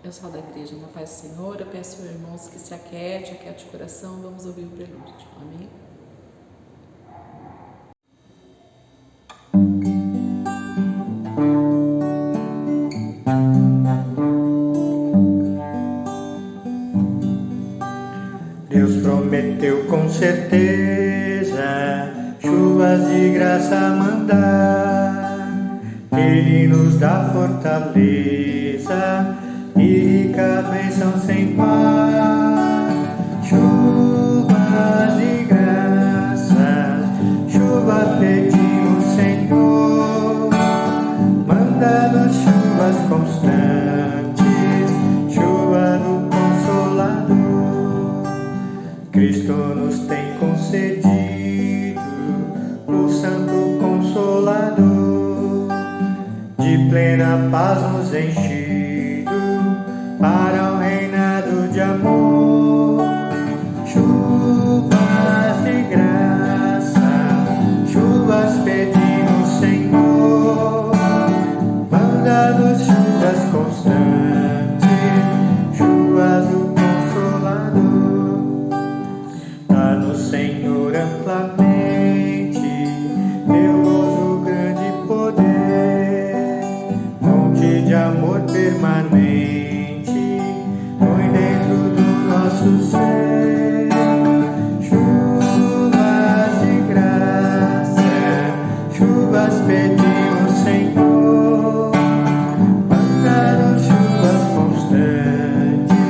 Eu sou da igreja, na paz do Senhor. Eu peço aos irmãos que se aquete o coração. Vamos ouvir o prelúdio. Amém? Deus prometeu com certeza chuvas de graça mandar. Ele nos dá fortaleza e rica bênção sem par. Chuvas de graça, chuva pedimos, Senhor. Manda-nos chuvas constantes, chuva do Consolador. Cristo nos tem concedido o Santo Consolador, de plena paz nos enchido para o reinado de amor. Chuvas de graça, chuvas pedimos, Senhor. Manda-nos chuvas constantes, chuvas do Consolador. Dá-nos, Senhor, amplamente teu gozo, grande poder, fonte de amor permanente, põe dentro do nosso ser. Chuvas de graça, chuvas pedimos, Senhor. Manda-nos chuvas constantes,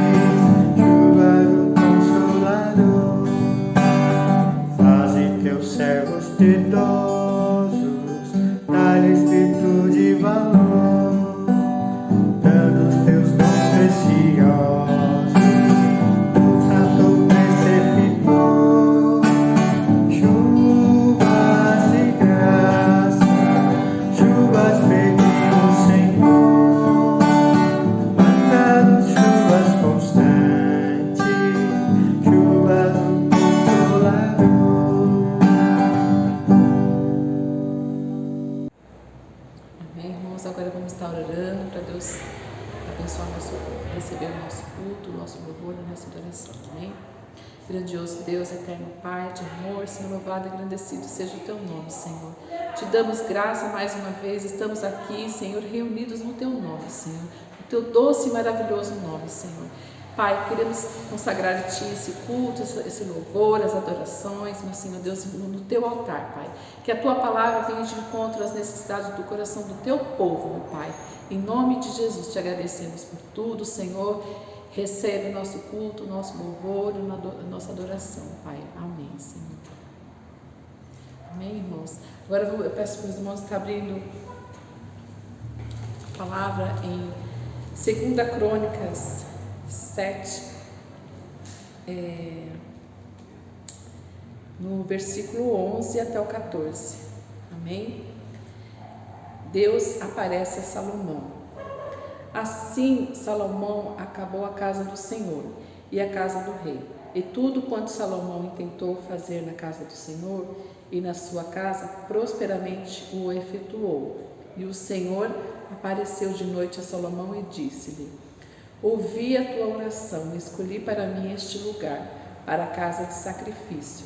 chuva do Consolador. Faze teus servos piedosos, dá-lhes virtude e valor, dando os teus dons preciosos, do Santo Preceptor. Chuvas de graça, chuvas pedimos, Senhor. Manda-nos chuvas constantes, chuvas do Consolador. Amém, irmãos? Agora vamos estar orando para Deus abençoar receber o nosso culto, o nosso louvor, a nossa adoração. Amém? Grandioso Deus, eterno Pai de amor, Senhor, louvado e engrandecido seja o teu nome, Senhor. Te damos graça mais uma vez, estamos aqui, Senhor, reunidos no teu nome, Senhor, no teu doce e maravilhoso nome, Senhor. Pai, queremos consagrar a Ti esse culto, esse louvor, as adorações, meu Senhor Deus, no Teu altar, Pai. Que a Tua palavra venha de encontro às necessidades do coração do Teu povo, meu Pai. Em nome de Jesus, Te agradecemos por tudo, Senhor. Recebe o nosso culto, o nosso louvor, a nossa adoração, Pai. Amém, Senhor. Amém, irmãos? Agora eu peço para os irmãos estar abrindo a palavra em 2 Crônicas 7, no versículo 11 até o 14. Amém? Deus aparece a Salomão. Assim Salomão acabou a casa do Senhor e a casa do rei, e tudo quanto Salomão intentou fazer na casa do Senhor e na sua casa, prosperamente o efetuou. E o Senhor apareceu de noite a Salomão e disse-lhe: ouvi a tua oração e escolhi para mim este lugar, para a casa de sacrifício.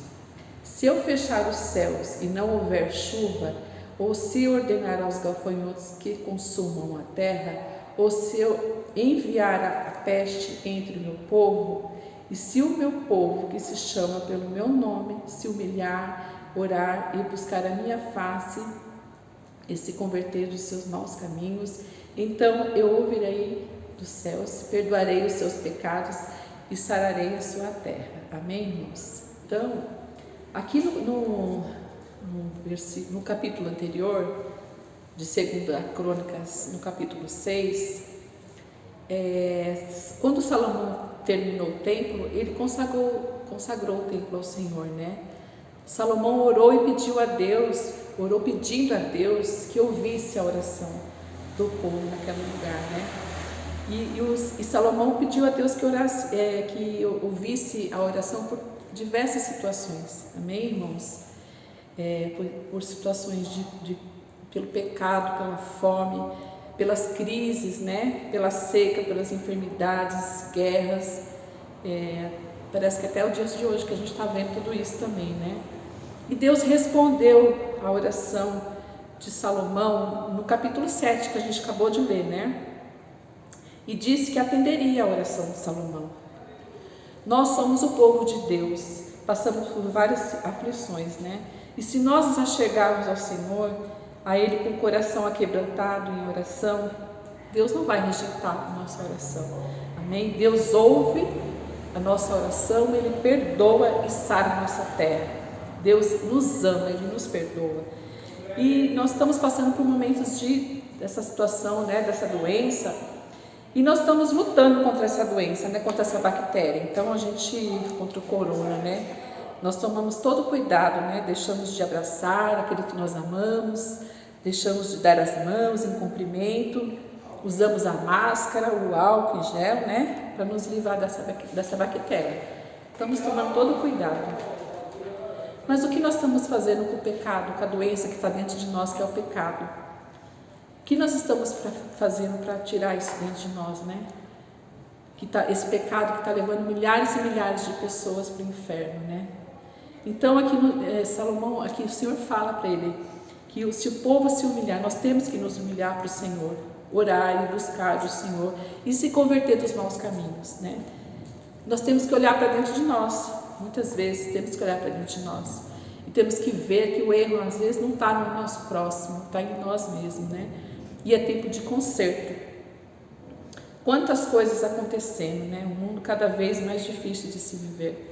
Se eu fechar os céus e não houver chuva, ou se ordenar aos gafanhotos que consumam a terra, ou se eu enviar a peste entre o meu povo, e se o meu povo, que se chama pelo meu nome, se humilhar, orar e buscar a minha face, e se converter dos seus maus caminhos, então eu ouvirei dos céus, perdoarei os seus pecados e sararei a sua terra. Amém, irmãos? Então, aqui no capítulo anterior, de 2 Crônicas, no capítulo 6, quando Salomão terminou o templo, ele consagrou o templo ao Senhor, né? Salomão orou e pediu a Deus, orou pedindo a Deus que ouvisse a oração do povo naquele lugar, né? E Salomão pediu a Deus que ouvisse a oração por diversas situações, amém, irmãos? Por situações pelo pecado, pela fome, pelas crises, né? Pela seca, pelas enfermidades, guerras. Parece que até o dia de hoje que a gente está vendo tudo isso também, né? E Deus respondeu a oração de Salomão no capítulo 7 que a gente acabou de ler, né? E disse que atenderia a oração de Salomão. Nós somos o povo de Deus, passamos por várias aflições, né? E se nós nos achegarmos ao Senhor, a Ele com o coração aquebrantado em oração, Deus não vai rejeitar a nossa oração, amém? Deus ouve a nossa oração, Ele perdoa e sara a nossa terra. Deus nos ama, Ele nos perdoa. E nós estamos passando por momentos dessa situação, né, dessa doença, e nós estamos lutando contra essa doença, né, contra essa bactéria. Então a gente, contra o corona, né, nós tomamos todo o cuidado, né, deixamos de abraçar aquele que nós amamos, deixamos de dar as mãos em cumprimento, usamos a máscara, o álcool em gel, né, para nos livrar dessa bactéria. Estamos tomando todo o cuidado. Mas o que nós estamos fazendo com o pecado, com a doença que está dentro de nós, que é o pecado? O que nós estamos fazendo para tirar isso dentro de nós, né? Esse pecado que está levando milhares e milhares de pessoas para o inferno, né? Então aqui Salomão, aqui o Senhor fala para ele que se o povo se humilhar, nós temos que nos humilhar para o Senhor, orar e buscar o Senhor e se converter dos maus caminhos, né? Nós temos que olhar para dentro de nós, muitas vezes temos que olhar para dentro de nós e temos que ver que o erro às vezes não está no nosso próximo, está em nós mesmos, né? E é tempo de conserto. Quantas coisas acontecendo, né? Um mundo cada vez mais difícil de se viver.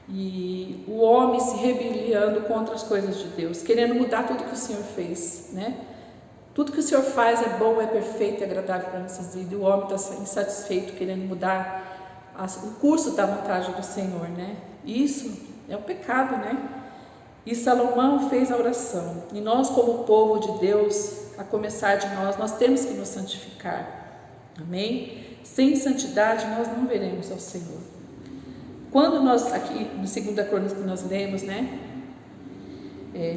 E o homem se rebeliando contra as coisas de Deus, querendo mudar tudo que o Senhor fez, né? Tudo que o Senhor faz é bom, é perfeito, é agradável para nossas vidas. E o homem está insatisfeito, querendo mudar o curso da vontade do Senhor, né? Isso é o pecado, né? E Salomão fez a oração. E nós, como povo de Deus, a começar de nós temos que nos santificar. Amém? Sem santidade nós não veremos ao Senhor. Quando nós, aqui no 2 Crônicas que nós lemos, né?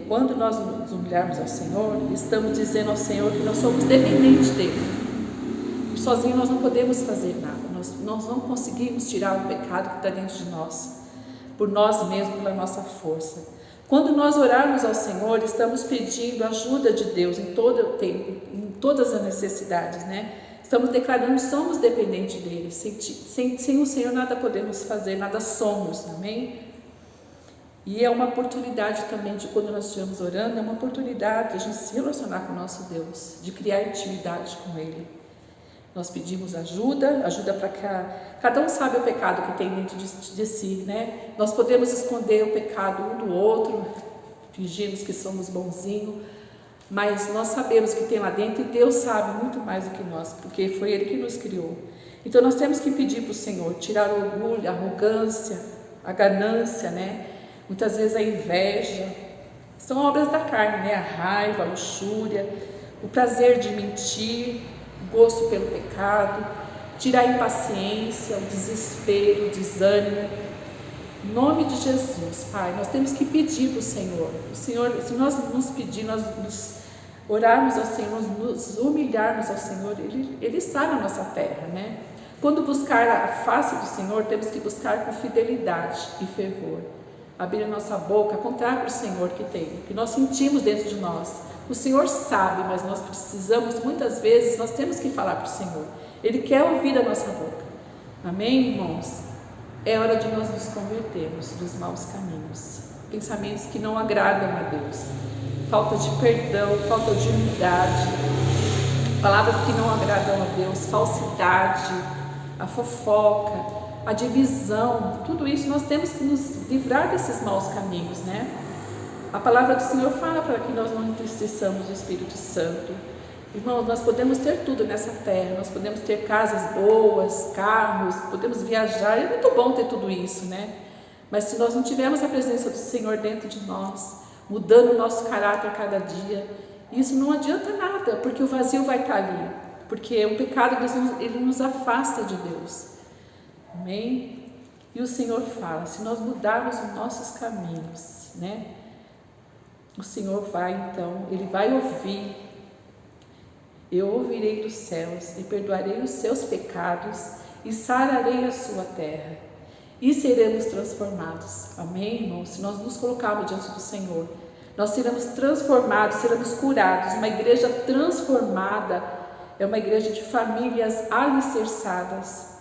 Quando nós nos humilharmos ao Senhor, estamos dizendo ao Senhor que nós somos dependentes dEle. Sozinhos nós não podemos fazer nada. Nós não conseguimos tirar o pecado que está dentro de nós, por nós mesmos, pela nossa força. Quando nós orarmos ao Senhor, estamos pedindo a ajuda de Deus em todo o tempo, em todas as necessidades, né? Estamos declarando que somos dependentes dEle. Sem o Senhor nada podemos fazer, nada somos, amém? E é uma oportunidade também de quando nós estivermos orando, é uma oportunidade de a gente se relacionar com o nosso Deus, de criar intimidade com Ele. Nós pedimos ajuda para que cada um sabe o pecado que tem dentro de si, né? Nós podemos esconder o pecado um do outro, fingimos que somos bonzinhos, mas nós sabemos que tem lá dentro e Deus sabe muito mais do que nós, porque foi Ele que nos criou. Então nós temos que pedir para o Senhor tirar o orgulho, a arrogância, a ganância, né? Muitas vezes a inveja, são obras da carne, né? A raiva, a luxúria, o prazer de mentir, o gosto pelo pecado, tirar a impaciência, o desespero, o desânimo. Em nome de Jesus, Pai, nós temos que pedir para o Senhor. O Senhor, se nós nos pedir, nós nos orarmos ao Senhor, nos humilharmos ao Senhor, Ele sabe a nossa terra, né? Quando buscar a face do Senhor, temos que buscar com fidelidade e fervor. Abrir a nossa boca, contar para o Senhor que nós sentimos dentro de nós. O Senhor sabe, mas nós precisamos, muitas vezes, nós temos que falar para o Senhor. Ele quer ouvir a nossa boca. Amém, irmãos? É hora de nós nos convertermos dos maus caminhos, pensamentos que não agradam a Deus, falta de perdão, falta de humildade, palavras que não agradam a Deus, falsidade, a fofoca, a divisão, tudo isso nós temos que nos livrar desses maus caminhos, né? A palavra do Senhor fala para que nós não entristeçamos o Espírito Santo. Irmãos, nós podemos ter tudo nessa terra, nós podemos ter casas boas, carros, podemos viajar, é muito bom ter tudo isso, né? Mas se nós não tivermos a presença do Senhor dentro de nós, mudando o nosso caráter a cada dia, isso não adianta nada, porque o vazio vai estar ali, porque o pecado ele nos afasta de Deus. Amém? E o Senhor fala, se nós mudarmos os nossos caminhos, né? O Senhor vai então, Ele vai ouvir, eu ouvirei dos céus e perdoarei os seus pecados e sararei a sua terra e seremos transformados. Amém, irmãos? Se nós nos colocarmos diante do Senhor, nós seremos transformados, seremos curados. Uma igreja transformada é uma igreja de famílias alicerçadas.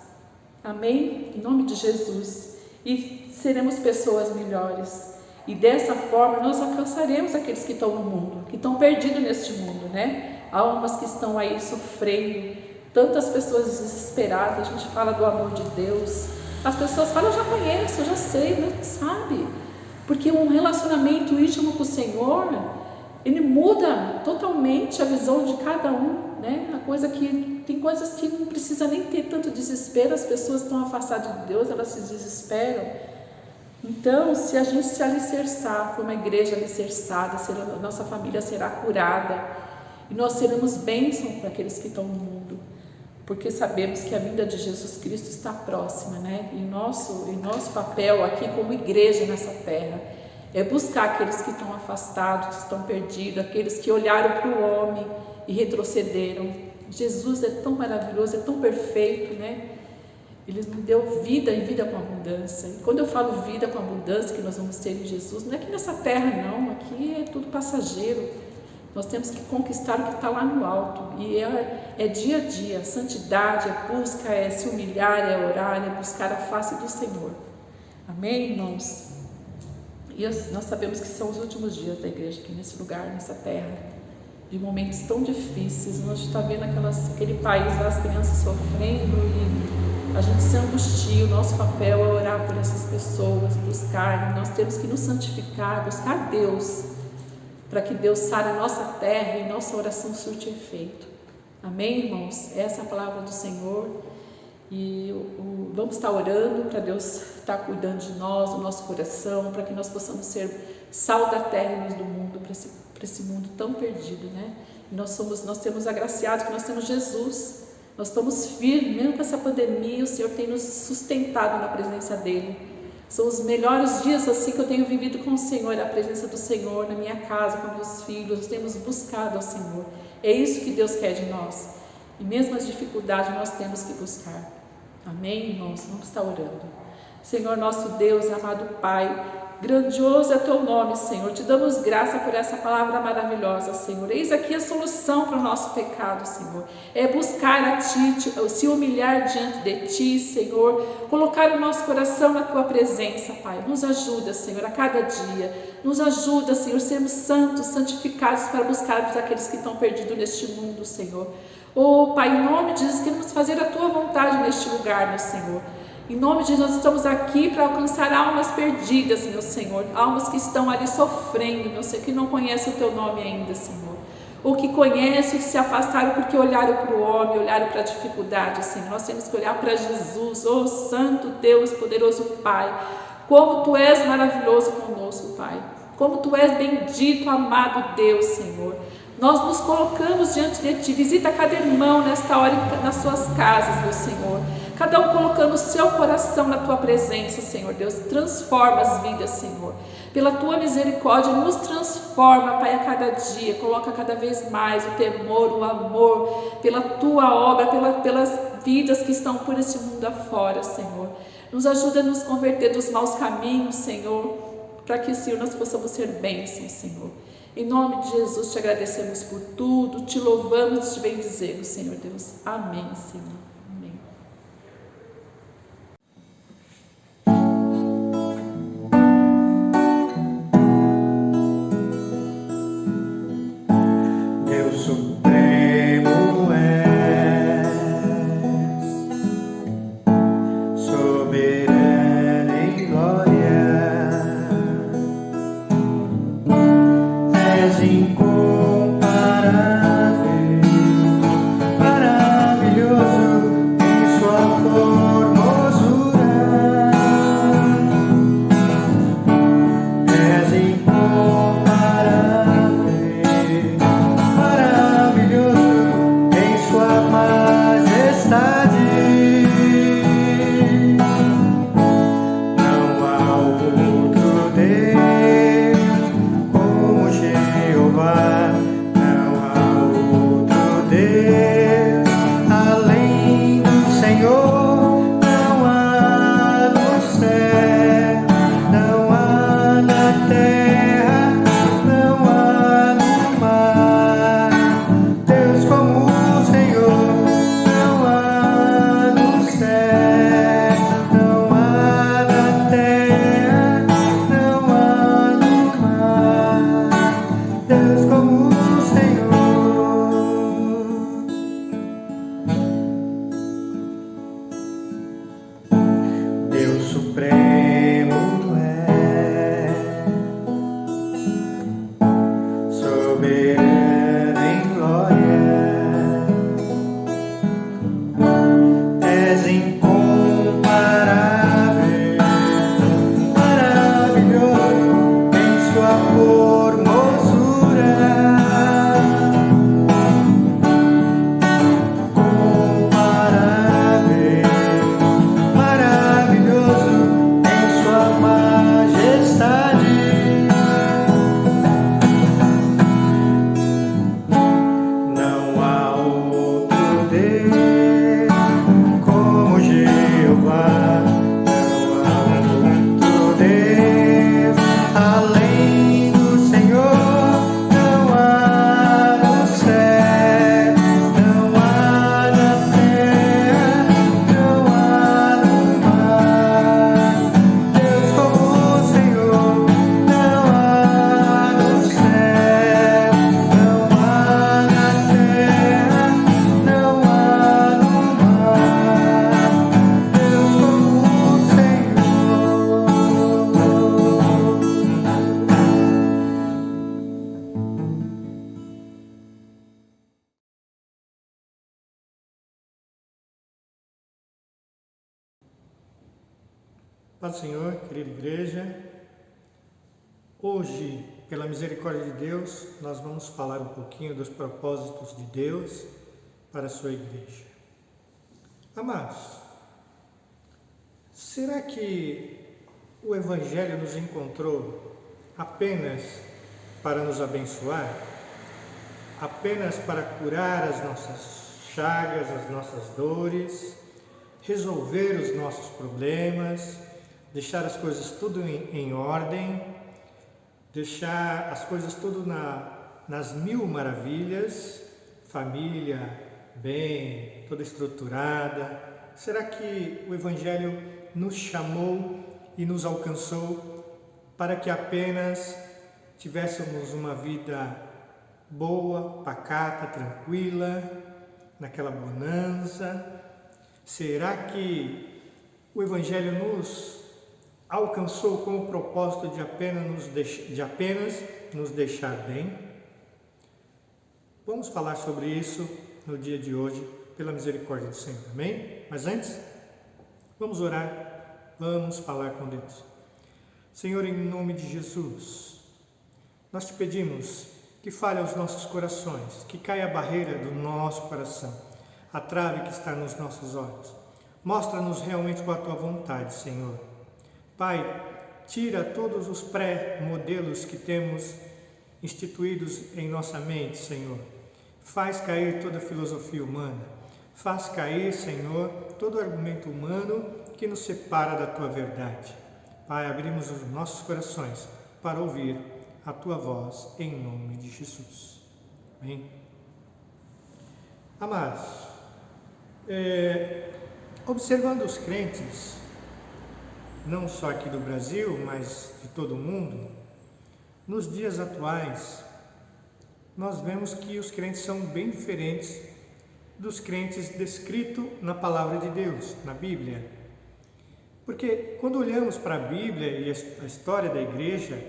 Amém? Em nome de Jesus. E seremos pessoas melhores. E dessa forma nós alcançaremos aqueles que estão no mundo, que estão perdidos neste mundo, né? Almas que estão aí sofrendo, tantas pessoas desesperadas. A gente fala do amor de Deus. As pessoas falam, eu já conheço, eu já sei, não sabe. Porque um relacionamento íntimo com o Senhor, ele muda totalmente a visão de cada um, né? Tem coisas que não precisa nem ter tanto desespero. As pessoas estão afastadas de Deus, elas se desesperam. Então, se a gente se alicerçar, for uma igreja alicerçada, a nossa família será curada e nós seremos bênção para aqueles que estão no mundo, porque sabemos que a vinda de Jesus Cristo está próxima, né? E nosso papel aqui como igreja nessa terra é buscar aqueles que estão afastados, que estão perdidos, aqueles que olharam para o homem e retrocederam. Jesus é tão maravilhoso, é tão perfeito, né? Ele nos deu vida e vida com abundância. E quando eu falo vida com abundância que nós vamos ter em Jesus, não é que nessa terra não, aqui é tudo passageiro. Nós temos que conquistar o que está lá no alto. E é dia a dia, santidade, é busca, é se humilhar, é orar, é buscar a face do Senhor. Amém, irmãos? E nós sabemos que são os últimos dias da igreja aqui nesse lugar, nessa terra, de momentos tão difíceis. Nós está vendo aquele país lá, as crianças sofrendo e a gente se angustia. O nosso papel é orar por essas pessoas, buscar. Nós temos que nos santificar, buscar Deus, para que Deus sare a nossa terra e nossa oração surte efeito. Amém, irmãos? Essa é a palavra do Senhor. E vamos estar orando para Deus estar cuidando de nós, do nosso coração, para que nós possamos ser sal da terra e luz do mundo, para esse mundo tão perdido, né? E nós temos agraciados que nós temos Jesus. Nós estamos firmes, mesmo com essa pandemia, o Senhor tem nos sustentado na presença dEle. São os melhores dias assim que eu tenho vivido com o Senhor, a presença do Senhor na minha casa, com meus filhos. Nós temos buscado ao Senhor. É isso que Deus quer de nós. E mesmo as dificuldades nós temos que buscar. Amém, irmãos? Vamos estar orando. Senhor nosso Deus, amado Pai, grandioso é teu nome, Senhor. Te damos graça por essa palavra maravilhosa, Senhor. Eis aqui a solução para o nosso pecado, Senhor. É buscar a Ti, se humilhar diante de Ti, Senhor. Colocar o nosso coração na Tua presença, Pai. Nos ajuda, Senhor, a cada dia. Nos ajuda, Senhor, sermos santos, santificados para buscarmos aqueles que estão perdidos neste mundo, Senhor. Oh, Pai, em nome de Jesus, queremos fazer a Tua vontade neste lugar, meu Senhor. Em nome de Jesus, nós estamos aqui para alcançar almas perdidas, meu Senhor. Almas que estão ali sofrendo, meu Senhor, que não conhecem o Teu nome ainda, Senhor. Ou que conhecem e se afastaram porque olharam para o homem, olharam para a dificuldade, Senhor. Nós temos que olhar para Jesus, oh Santo Deus, poderoso Pai. Como Tu és maravilhoso conosco, Pai. Como Tu és bendito, amado Deus, Senhor. Nós nos colocamos diante de Ti. Visita cada irmão nesta hora nas suas casas, meu Senhor. Cada um colocando o seu coração na Tua presença, Senhor Deus. Transforma as vidas, Senhor. Pela Tua misericórdia, nos transforma, Pai, a cada dia. Coloca cada vez mais o temor, o amor, pela Tua obra, pelas vidas que estão por esse mundo afora, Senhor. Nos ajuda a nos converter dos maus caminhos, Senhor, para que, Senhor, nós possamos ser bênçãos, Senhor. Em nome de Jesus, Te agradecemos por tudo, Te louvamos e Te bendizemos, Senhor Deus. Amém, Senhor. Supremo és, soberano em glória, és incomparável, maravilhoso. Paz do Senhor, querida igreja. Hoje, pela misericórdia de Deus, nós vamos falar um pouquinho dos propósitos de Deus para a sua igreja. Amados, será que o Evangelho nos encontrou apenas para nos abençoar? Apenas para curar as nossas chagas, as nossas dores, resolver os nossos problemas, deixar as coisas tudo em ordem, deixar as coisas tudo nas mil maravilhas, família, bem, toda estruturada? Será que o Evangelho nos chamou e nos alcançou para que apenas tivéssemos uma vida boa, pacata, tranquila, naquela bonança? Será que o Evangelho nos alcançou com o propósito de apenas nos deixar bem? Vamos falar sobre isso no dia de hoje, pela misericórdia do Senhor, amém? Mas antes, vamos orar, vamos falar com Deus. Senhor, em nome de Jesus, nós te pedimos que fale aos nossos corações, que caia a barreira do nosso coração, a trave que está nos nossos olhos. Mostra-nos realmente qual a tua vontade, Senhor. Pai, tira todos os pré-modelos que temos instituídos em nossa mente, Senhor. Faz cair toda a filosofia humana. Faz cair, Senhor, todo argumento humano que nos separa da tua verdade. Pai, abrimos os nossos corações para ouvir a tua voz em nome de Jesus. Amém? Amados, observando os crentes, não só aqui do Brasil, mas de todo o mundo, nos dias atuais, nós vemos que os crentes são bem diferentes dos crentes descritos na Palavra de Deus, na Bíblia. Porque quando olhamos para a Bíblia e a história da igreja,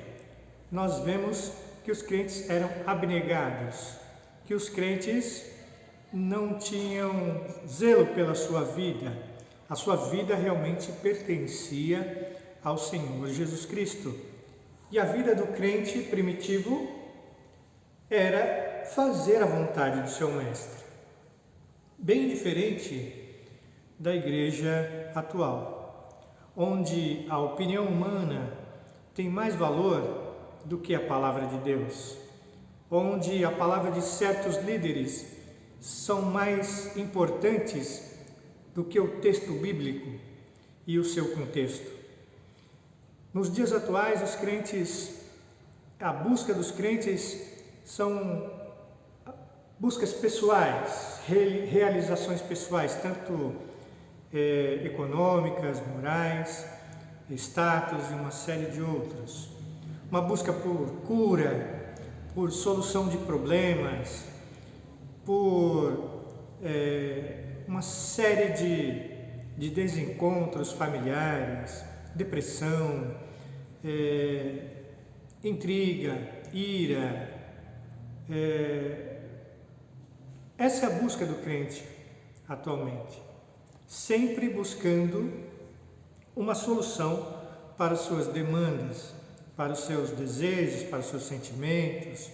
nós vemos que os crentes eram abnegados, que os crentes não tinham zelo pela sua vida. A sua vida realmente pertencia ao Senhor Jesus Cristo. E a vida do crente primitivo era fazer a vontade do seu mestre. Bem diferente da igreja atual, onde a opinião humana tem mais valor do que a palavra de Deus, onde a palavra de certos líderes são mais importantes do que o texto bíblico e o seu contexto. Nos dias atuais, a busca dos crentes são buscas pessoais, realizações pessoais, tanto econômicas, morais, status e uma série de outros. Uma busca por cura, por solução de problemas, por uma série de desencontros familiares, depressão, intriga, ira. Essa é a busca do crente atualmente, sempre buscando uma solução para as suas demandas, para os seus desejos, para os seus sentimentos.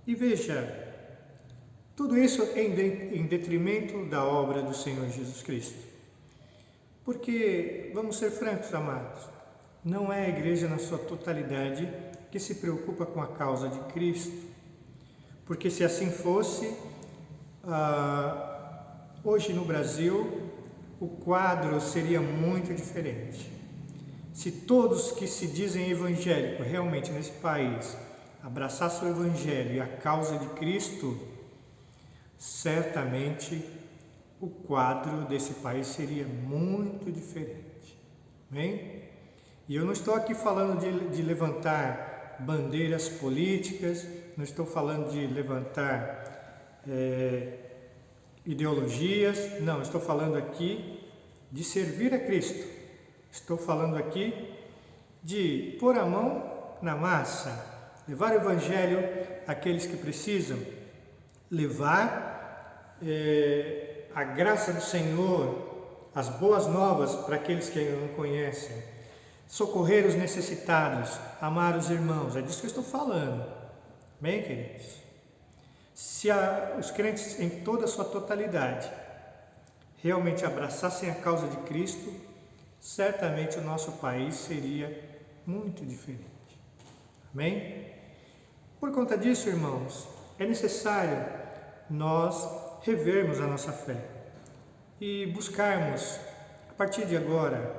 E veja, tudo isso em detrimento da obra do Senhor Jesus Cristo. Porque, vamos ser francos, amados, não é a igreja na sua totalidade que se preocupa com a causa de Cristo. Porque se assim fosse, hoje no Brasil, o quadro seria muito diferente. Se todos que se dizem evangélicos realmente nesse país abraçassem o Evangelho e a causa de Cristo, certamente o quadro desse país seria muito diferente. Amém? E eu não estou aqui falando de levantar bandeiras políticas, não estou falando de levantar ideologias, não, estou falando aqui de servir a Cristo. Estou falando aqui de pôr a mão na massa, levar o Evangelho àqueles que precisam, levar a graça do Senhor as boas novas para aqueles que ainda não conhecem, socorrer os necessitados, amar os irmãos. É disso que eu estou falando. Bem, queridos? Se os crentes em toda a sua totalidade realmente abraçassem a causa de Cristo, certamente o nosso país seria muito diferente. Amém? Por conta disso, irmãos, é necessário nós revermos a nossa fé e buscarmos, a partir de agora,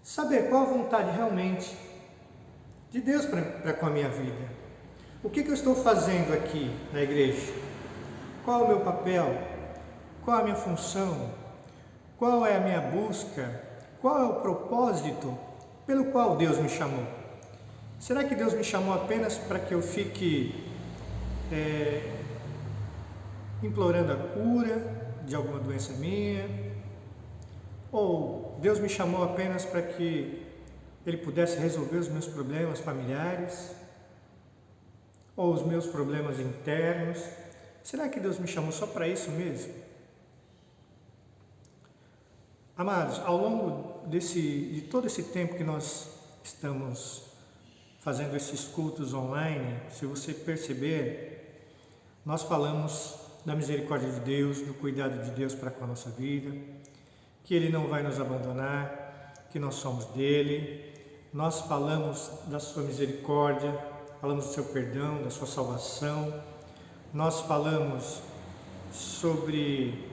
saber qual a vontade realmente de Deus para com a minha vida. O que eu estou fazendo aqui na igreja? Qual é o meu papel? Qual é a minha função? Qual é a minha busca? Qual é o propósito pelo qual Deus me chamou? Será que Deus me chamou apenas para que eu fique implorando a cura de alguma doença minha? Ou Deus me chamou apenas para que Ele pudesse resolver os meus problemas familiares? Ou os meus problemas internos? Será que Deus me chamou só para isso mesmo? Amados, ao longo de todo esse tempo que nós estamos fazendo esses cultos online, se você perceber, nós falamos da misericórdia de Deus, do cuidado de Deus para com a nossa vida, que Ele não vai nos abandonar, que nós somos dEle. Nós falamos da sua misericórdia, falamos do seu perdão, da sua salvação. Nós falamos sobre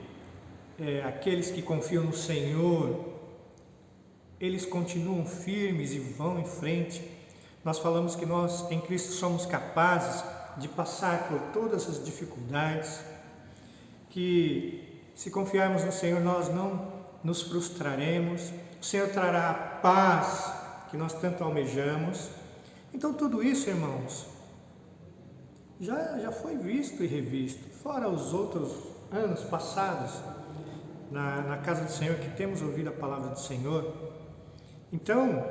aqueles que confiam no Senhor, eles continuam firmes e vão em frente. Nós falamos que nós em Cristo somos capazes de passar por todas as dificuldades, que se confiarmos no Senhor nós não nos frustraremos, o Senhor trará a paz que nós tanto almejamos. Então tudo isso, irmãos, já foi visto e revisto, fora os outros anos passados na casa do Senhor, que temos ouvido a palavra do Senhor. Então,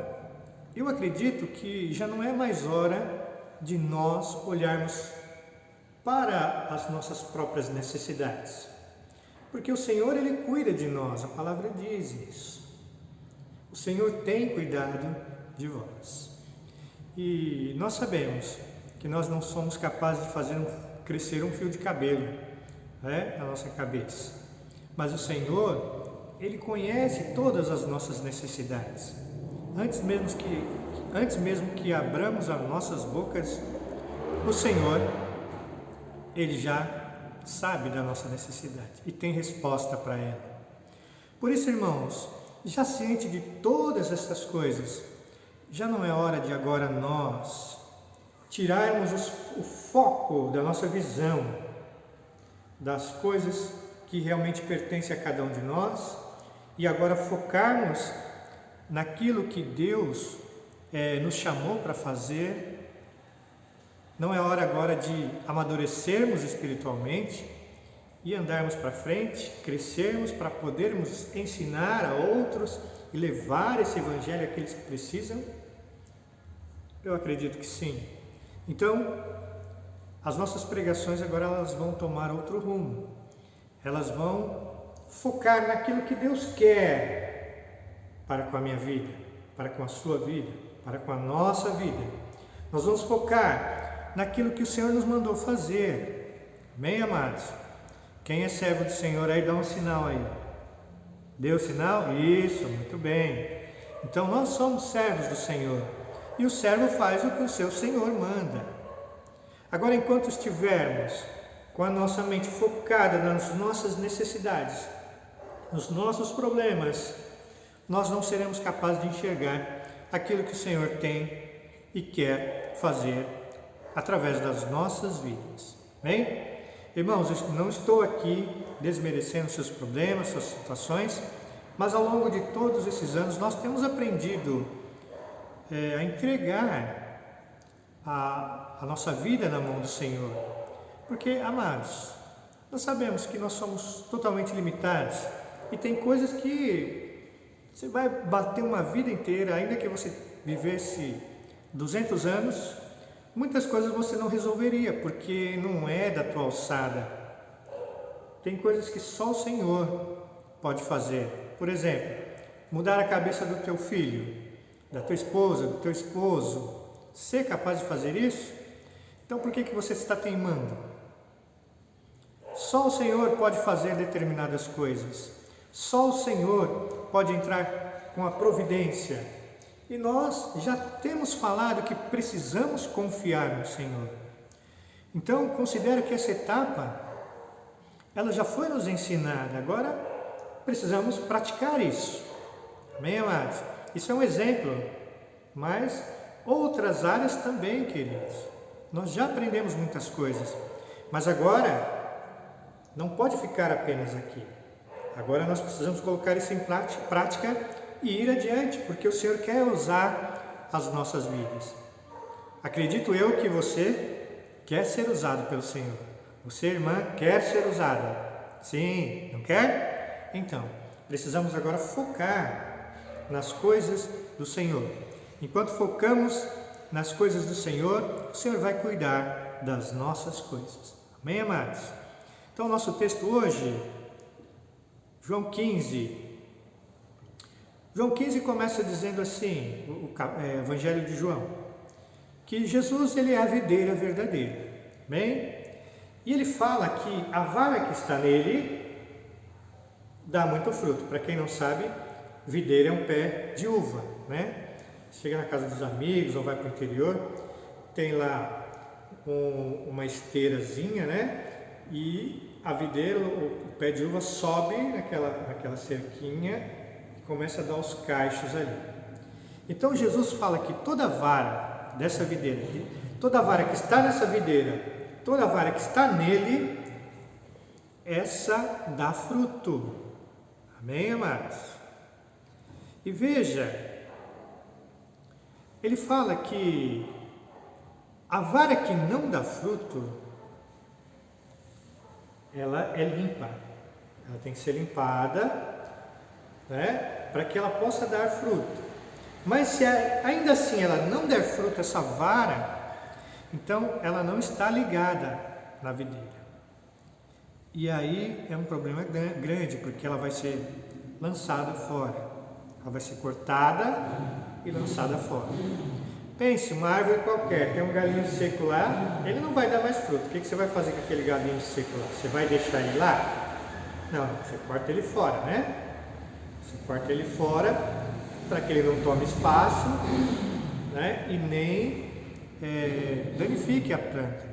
eu acredito que já não é mais hora de nós olharmos para as nossas próprias necessidades, porque o Senhor, Ele cuida de nós, a palavra diz isso. O Senhor tem cuidado de vós, e nós sabemos que nós não somos capazes de fazer crescer um fio de cabelo na nossa cabeça. Mas o Senhor, Ele conhece todas as nossas necessidades. Antes mesmo que abramos as nossas bocas, o Senhor, Ele já sabe da nossa necessidade e tem resposta para ela. Por isso, irmãos, já ciente de todas essas coisas, já não é hora de agora nós tirarmos o foco da nossa visão das coisas que realmente pertence a cada um de nós, e agora focarmos naquilo que Deus nos chamou para fazer. Não é hora agora de amadurecermos espiritualmente e andarmos para frente, crescermos para podermos ensinar a outros e levar esse evangelho àqueles que precisam? Eu acredito que sim. Então, as nossas pregações agora elas vão tomar outro rumo. Elas vão focar naquilo que Deus quer para com a minha vida, para com a sua vida, para com a nossa vida. Nós vamos focar naquilo que o Senhor nos mandou fazer. Amém, amados? Quem é servo do Senhor aí, dá um sinal aí. Deu sinal? Isso, muito bem. Então nós somos servos do Senhor, e o servo faz o que o seu Senhor manda. Agora, enquanto estivermos com a nossa mente focada nas nossas necessidades, nos nossos problemas, nós não seremos capazes de enxergar aquilo que o Senhor tem e quer fazer através das nossas vidas. Bem? Irmãos, eu não estou aqui desmerecendo seus problemas, suas situações, mas ao longo de todos esses anos nós temos aprendido a entregar a nossa vida na mão do Senhor. Porque, amados, nós sabemos que nós somos totalmente limitados e tem coisas que você vai bater uma vida inteira, ainda que você vivesse 200 anos, muitas coisas você não resolveria, porque não é da tua alçada. Tem coisas que só o Senhor pode fazer. Por exemplo, mudar a cabeça do teu filho, da tua esposa, do teu esposo. Ser capaz de fazer isso? Então por que você está teimando? Só o Senhor pode fazer determinadas coisas. Só o Senhor pode entrar com a providência. E nós já temos falado que precisamos confiar no Senhor. Então, considero que essa etapa, ela já foi nos ensinada. Agora, precisamos praticar isso. Amém, amados? Isso é um exemplo. Mas outras áreas também, queridos. Nós já aprendemos muitas coisas. Mas agora, não pode ficar apenas aqui. Agora nós precisamos colocar isso em prática e ir adiante, porque o Senhor quer usar as nossas vidas. Acredito eu que você quer ser usado pelo Senhor. Você, irmã, quer ser usada. Sim, não quer? Então, precisamos agora focar nas coisas do Senhor. Enquanto focamos nas coisas do Senhor, o Senhor vai cuidar das nossas coisas. Amém, amados? Então, nosso texto hoje, João 15. João 15 começa dizendo assim, o Evangelho de João, que Jesus ele é a videira verdadeira. Bem? E ele fala que a vara que está nele dá muito fruto. Para quem não sabe, videira é um pé de uva, né? Chega na casa dos amigos ou vai para o interior, tem lá uma esteirazinha, né? E a videira, o pé de uva sobe naquela cerquinha e começa a dar os cachos ali. Então Jesus fala que toda vara dessa videira, toda vara que está nessa videira, toda vara que está nele, essa dá fruto. Amém, amados? E veja, ele fala que a vara que não dá fruto, ela é limpa. Ela tem que ser limpada, né, para que ela possa dar fruto. Mas se ainda assim ela não der fruto, essa vara, então ela não está ligada na videira. E aí é um problema grande, porque ela vai ser lançada fora. Ela vai ser cortada e lançada fora. Pense, uma árvore qualquer, tem um galinho seco lá, ele não vai dar mais fruto. O que você vai fazer com aquele galinho seco lá? Você vai deixar ele lá? Não, você corta ele fora, né? Você corta ele fora para que ele não tome espaço, né? E nem danifique a planta,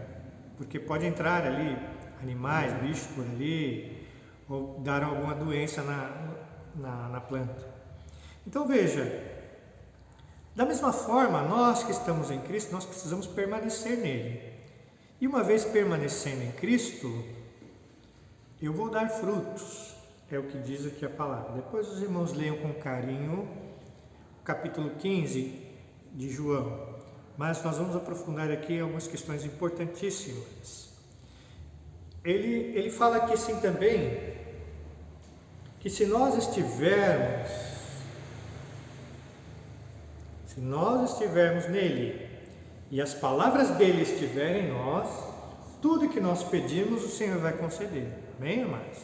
porque pode entrar ali animais, bichos por ali, ou dar alguma doença na planta. Então veja, da mesma forma, nós que estamos em Cristo, nós precisamos permanecer nele. E uma vez permanecendo em Cristo, eu vou dar frutos, é o que diz aqui a palavra. Depois os irmãos leiam com carinho o capítulo 15 de João. Mas nós vamos aprofundar aqui algumas questões importantíssimas. Ele fala aqui assim também, que se nós estivermos nele e as palavras dele estiverem em nós, tudo que nós pedimos o Senhor vai conceder. Amém, amados?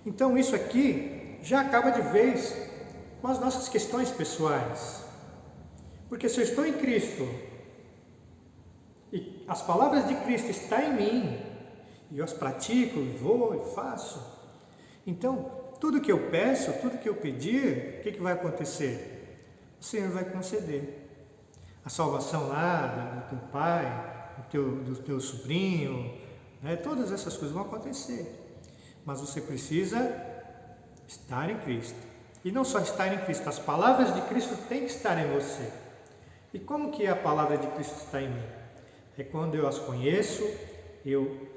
Então isso aqui já acaba de vez com as nossas questões pessoais. Porque se eu estou em Cristo e as palavras de Cristo estão em mim, e eu as pratico, e vou e faço, então tudo que eu peço, tudo que eu pedir, o que vai acontecer? O Senhor vai conceder. A salvação lá do teu pai, do teu sobrinho, né? Todas essas coisas vão acontecer. Mas você precisa estar em Cristo. E não só estar em Cristo, as palavras de Cristo têm que estar em você. E como que a palavra de Cristo está em mim? É quando eu as conheço, eu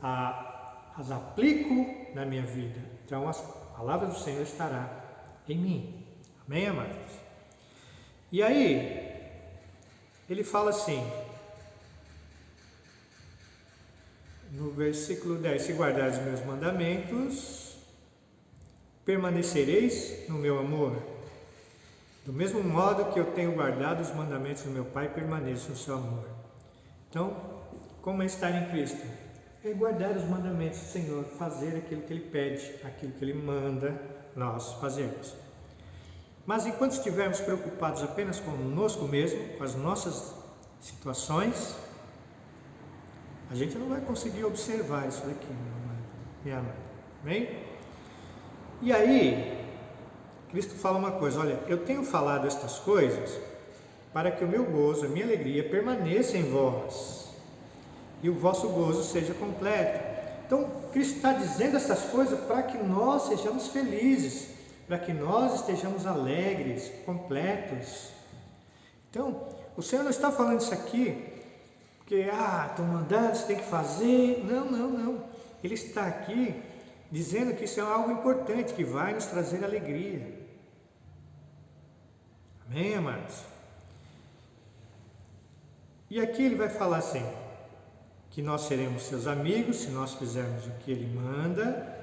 as aplico na minha vida. Então as palavras do Senhor estarão em mim. Amém, amados? E aí, ele fala assim, no versículo 10, se guardares os meus mandamentos, permanecereis no meu amor. Do mesmo modo que eu tenho guardado os mandamentos do meu Pai, permaneço no seu amor. Então, como é estar em Cristo? é guardar os mandamentos do Senhor, fazer aquilo que Ele pede, aquilo que Ele manda nós fazermos. Mas enquanto estivermos preocupados apenas conosco mesmo, com as nossas situações, a gente não vai conseguir observar isso daqui, meu amado, minha amada. Amém? E aí, Cristo fala uma coisa: olha, eu tenho falado estas coisas para que o meu gozo, a minha alegria permaneça em vós e o vosso gozo seja completo. Então, Cristo está dizendo essas coisas para que nós sejamos felizes, para que nós estejamos alegres, completos. Então, o Senhor não está falando isso aqui porque, estou mandando, você tem que fazer. Não. Ele está aqui dizendo que isso é algo importante, que vai nos trazer alegria. Amém, amados? E aqui ele vai falar assim, que nós seremos seus amigos se nós fizermos o que ele manda,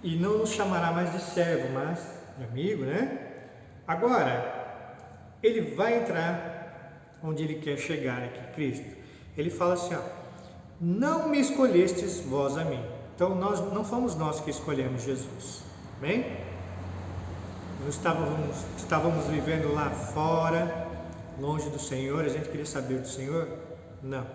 e não nos chamará mais de servo, mas de amigo, né? Agora, ele vai entrar onde ele quer chegar aqui, Cristo. Ele fala assim, não me escolhestes vós a mim. Então, não fomos nós que escolhemos Jesus. Amém? Nós estávamos vivendo lá fora, longe do Senhor, a gente queria saber do Senhor? Não.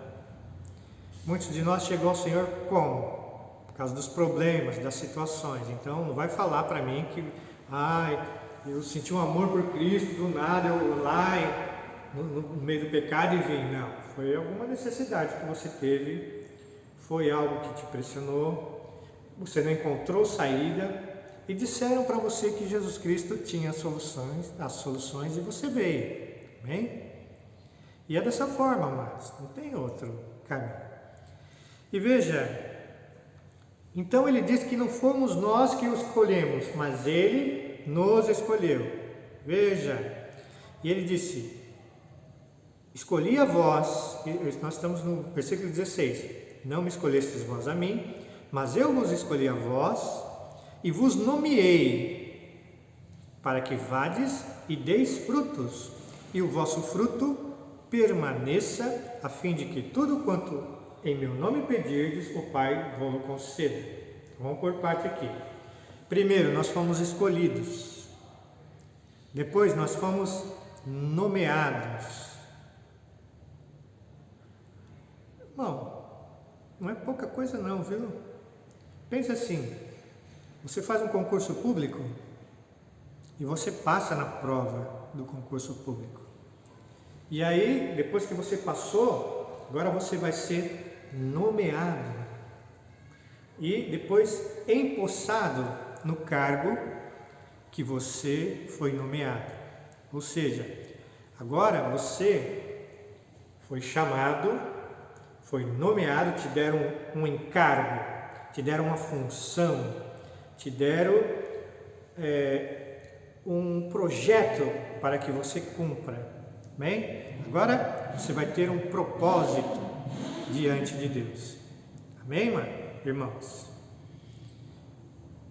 Muitos de nós chegou ao Senhor como? Por causa dos problemas, das situações. Então, não vai falar para mim que, eu senti um amor por Cristo, do nada eu lá no meio do pecado e vim. Não, foi alguma necessidade que você teve, foi algo que te pressionou, você não encontrou saída e disseram para você que Jesus Cristo tinha as soluções e você veio. Amém? E é dessa forma, amados, não tem outro caminho. E veja, então ele diz que não fomos nós que o escolhemos, mas ele nos escolheu. Veja, e ele disse, escolhi a vós, nós estamos no versículo 16, não me escolhestes vós a mim, mas eu vos escolhi a vós e vos nomeei para que vades e deis frutos, e o vosso fruto permaneça, a fim de que tudo quanto em meu nome pedirdes, o Pai vos conceda. Vamos por parte aqui. Primeiro, nós fomos escolhidos. Depois, nós fomos nomeados. Bom, não é pouca coisa não, viu? Pense assim, você faz um concurso público e você passa na prova do concurso público. E aí, depois que você passou, agora você vai ser nomeado. E depois empossado no cargo que você foi nomeado. Ou seja, agora você foi chamado, foi nomeado, te deram um encargo, te deram uma função, te deram um projeto para que você cumpra. Amém? Agora você vai ter um propósito diante de Deus. Amém, irmãos?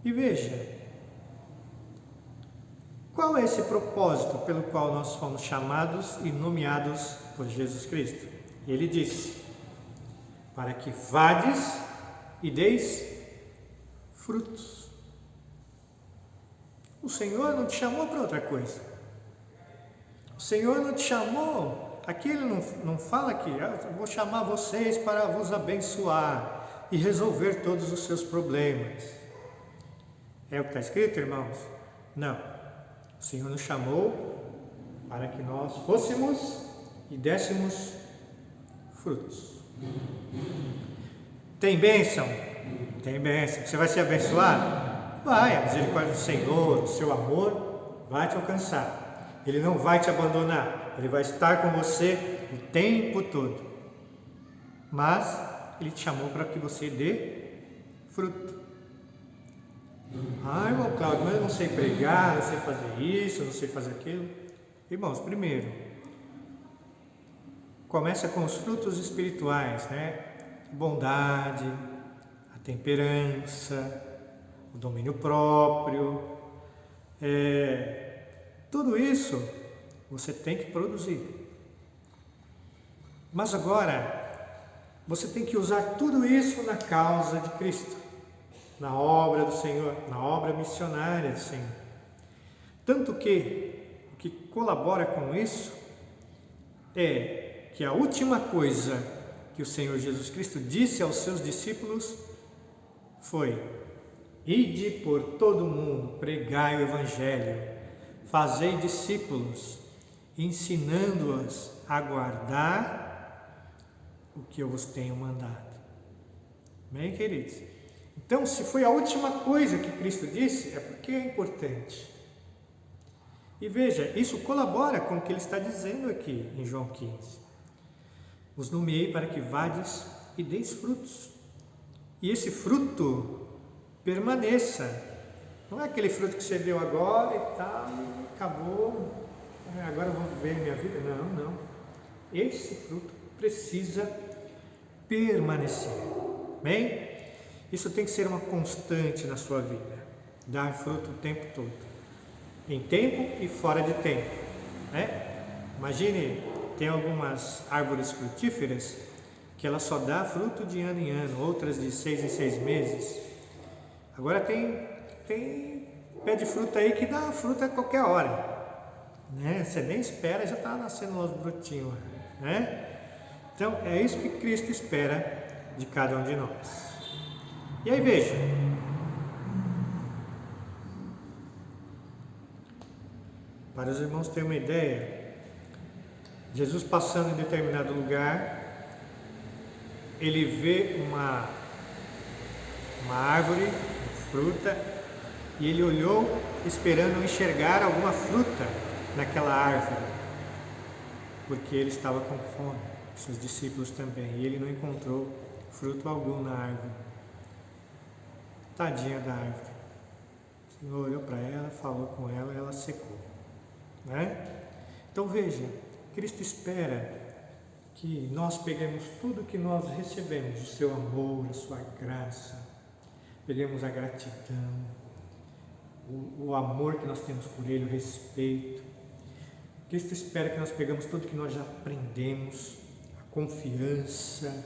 E veja, qual é esse propósito pelo qual nós fomos chamados e nomeados por Jesus Cristo? Ele disse, para que vades e deis frutos. O Senhor não te chamou para outra coisa. O Senhor não te chamou, aqui Ele não fala que eu vou chamar vocês para vos abençoar e resolver todos os seus problemas. É o que está escrito, irmãos? Não. O Senhor nos chamou para que nós fôssemos e dessemos frutos. Tem bênção? Tem bênção. Você vai ser abençoado? Vai. A misericórdia do Senhor, o seu amor vai te alcançar. Ele não vai te abandonar. Ele vai estar com você o tempo todo. Mas Ele te chamou para que você dê fruto. Irmão Cláudio, mas eu não sei pregar, não sei fazer isso, não sei fazer aquilo. Irmãos, primeiro, começa com os frutos espirituais, né? Bondade, a temperança, o domínio próprio. Tudo isso você tem que produzir. Mas agora, você tem que usar tudo isso na causa de Cristo, na obra do Senhor, na obra missionária do Senhor. Tanto que o que colabora com isso é que a última coisa que o Senhor Jesus Cristo disse aos seus discípulos foi: ide por todo o mundo, pregai o Evangelho, fazei discípulos, ensinando-os a guardar o que eu vos tenho mandado. Bem, queridos? Então, se foi a última coisa que Cristo disse, é porque é importante. E veja, isso colabora com o que ele está dizendo aqui em João 15. Os nomeei para que vades e deis frutos. E esse fruto permaneça. Não é aquele fruto que você deu agora e tal, e acabou, agora eu vou viver minha vida. Não. Esse fruto precisa permanecer. Bem, isso tem que ser uma constante na sua vida. Dar fruto o tempo todo. Em tempo e fora de tempo. Imagine, tem algumas árvores frutíferas que ela só dá fruto de ano em ano, outras de 6 em 6 meses. Agora tem pé de fruta aí que dá fruta a qualquer hora, Você nem espera, já está nascendo os brotinhos, Então é isso que Cristo espera de cada um de nós. E aí veja, para os irmãos terem uma ideia, Jesus passando em determinado lugar, ele vê uma árvore, fruta, e ele olhou esperando enxergar alguma fruta naquela árvore, porque ele estava com fome, seus discípulos também, e ele não encontrou fruto algum na árvore. Tadinha da árvore. O Senhor olhou para ela, falou com ela e ela secou. Então veja, Cristo espera que nós peguemos tudo que nós recebemos, o seu amor, a sua graça, peguemos a gratidão, o amor que nós temos por Ele, o respeito. Cristo espera que nós pegamos tudo que nós já aprendemos, a confiança,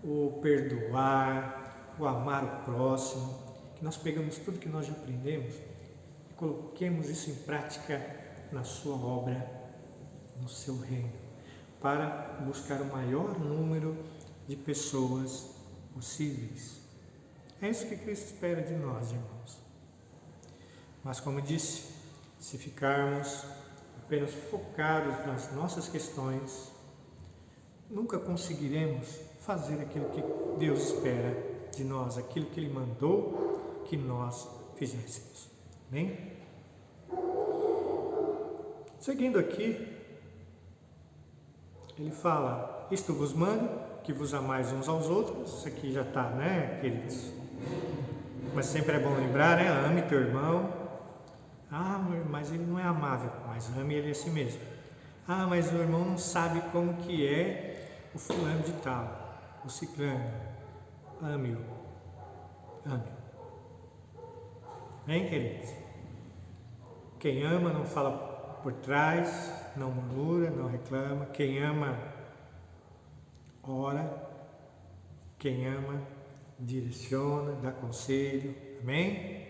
o perdoar, o amar o próximo, que nós pegamos tudo que nós já aprendemos e coloquemos isso em prática na sua obra, no seu reino, para buscar o maior número de pessoas possíveis. É isso que Cristo espera de nós, irmãos. Mas como disse, se ficarmos apenas focados nas nossas questões, nunca conseguiremos fazer aquilo que Deus espera de nós, aquilo que Ele mandou que nós fizéssemos. Bem? Seguindo aqui, ele fala: isto vos mando, que vos amais uns aos outros. Isso aqui já está, queridos? Mas sempre é bom lembrar, ame teu irmão. Mas ele não é amável. Mas ame ele a si mesmo. Mas o irmão não sabe como que é o fulano de tal, o ciclano. Ame-o. Bem, queridos? Quem ama não fala por trás, não murmura, não reclama. Quem ama, ora. Quem ama, direciona, dá conselho. Amém?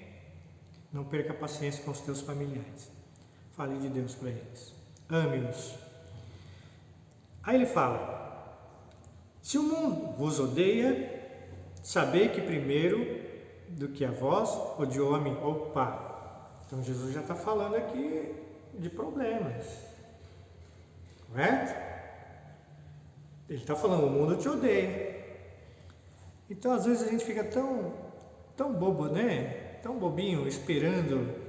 Não perca a paciência com os teus familiares. Fale de Deus para eles. Ame-os. Aí ele fala: se o mundo vos odeia, sabei que primeiro do que a vós odiou a mim. Então Jesus já está falando aqui de problemas, correto? Ele está falando: o mundo te odeia. Então às vezes a gente fica tão bobo, tão bobinho, esperando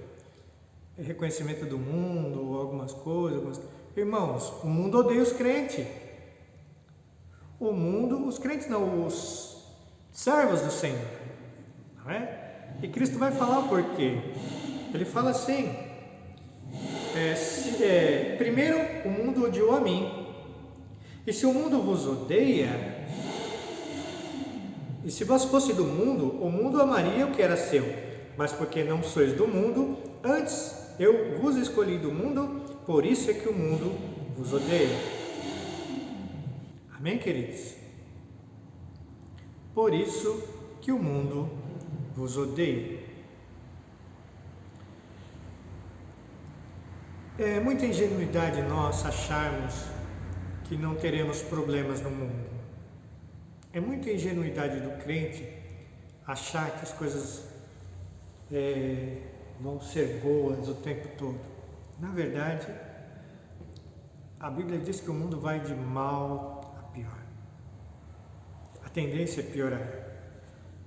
reconhecimento do mundo, ou algumas coisas. Irmãos, o mundo odeia os crentes. O mundo, os crentes não, os servos do Senhor, não é? E Cristo vai falar o porquê. Ele fala assim: primeiro o mundo odiou a mim, e se o mundo vos odeia, e se vós fosse do mundo, o mundo amaria o que era seu, mas porque não sois do mundo, antes eu vos escolhi do mundo, por isso é que o mundo vos odeia. Amém, queridos? Por isso que o mundo vos odeia. É muita ingenuidade nossa acharmos que não teremos problemas no mundo. É muita ingenuidade do crente achar que as coisas vão ser boas o tempo todo. Na verdade, a Bíblia diz que o mundo vai de mal a pior. A tendência é piorar.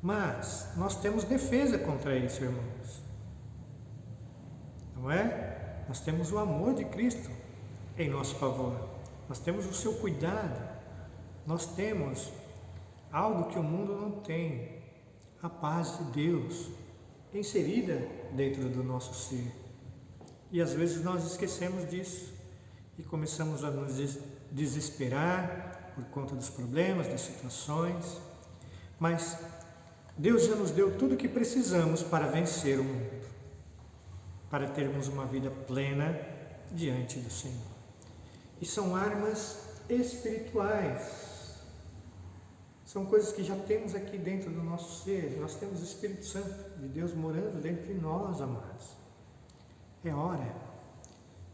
Mas nós temos defesa contra isso, irmãos. Não é? Nós temos o amor de Cristo em nosso favor. Nós temos o seu cuidado. Nós temos algo que o mundo não tem. A paz de Deus inserida dentro do nosso ser. E às vezes nós esquecemos disso e começamos a nos desesperar por conta dos problemas, das situações. Mas Deus já nos deu tudo o que precisamos para vencer o mundo, para termos uma vida plena diante do Senhor. E são armas espirituais. São coisas que já temos aqui dentro do nosso ser. Nós temos o Espírito Santo de Deus morando dentro de nós, amados. É hora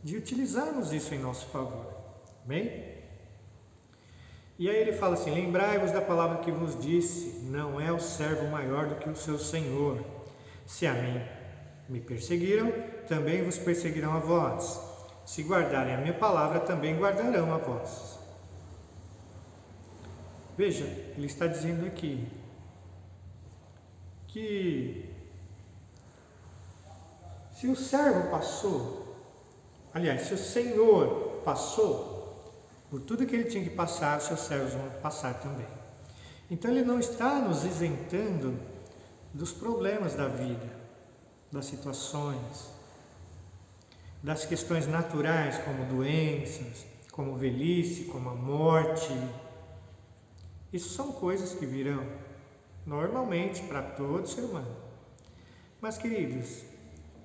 de utilizarmos isso em nosso favor. Amém? E aí ele fala assim: lembrai-vos da palavra que vos disse, não é o servo maior do que o seu Senhor. Se a mim me perseguiram, também vos perseguirão a vós. Se guardarem a minha palavra, também guardarão a vós. Veja, ele está dizendo aqui que se o servo passou, aliás, se o Senhor passou por tudo que ele tinha que passar, os seus servos vão passar também. Então ele não está nos isentando dos problemas da vida, das situações, das questões naturais como doenças, como velhice, como a morte. Isso são coisas que virão normalmente para todo ser humano. Mas, queridos,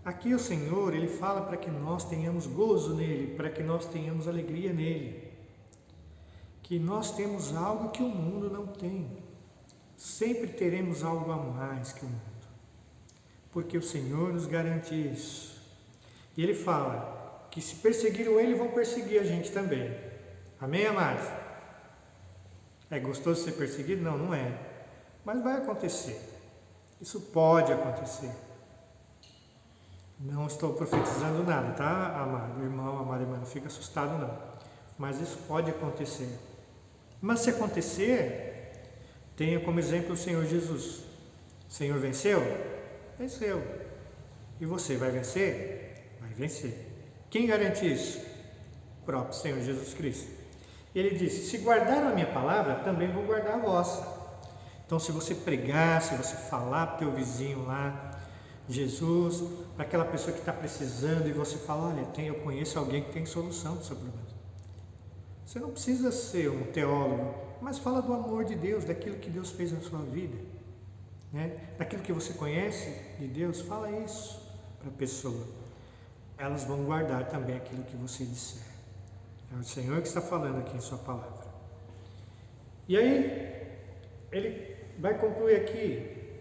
aqui o Senhor, Ele fala para que nós tenhamos gozo nele, para que nós tenhamos alegria nele. Que nós temos algo que o mundo não tem. Sempre teremos algo a mais que o mundo. Porque o Senhor nos garante isso. E Ele fala que se perseguiram Ele, vão perseguir a gente também. Amém, amados? É gostoso ser perseguido? Não, não é. Mas vai acontecer. Isso pode acontecer. Não estou profetizando nada, tá, amado irmão, amada irmã? Não fica assustado, não. Mas isso pode acontecer. Mas se acontecer, tenha como exemplo o Senhor Jesus. O Senhor venceu? Venceu. E você vai vencer? Vai vencer. Quem garante isso? O próprio Senhor Jesus Cristo. Ele disse: se guardaram a minha palavra, também vou guardar a vossa. Então, se você pregar, se você falar para o teu vizinho lá, Jesus, para aquela pessoa que está precisando, e você fala: olha, eu conheço alguém que tem solução para o seu problema. Você não precisa ser um teólogo, mas fala do amor de Deus, daquilo que Deus fez na sua vida, né? Daquilo que você conhece de Deus, fala isso para a pessoa. Elas vão guardar também aquilo que você disser. É o Senhor que está falando aqui em sua palavra. E aí, ele vai concluir aqui: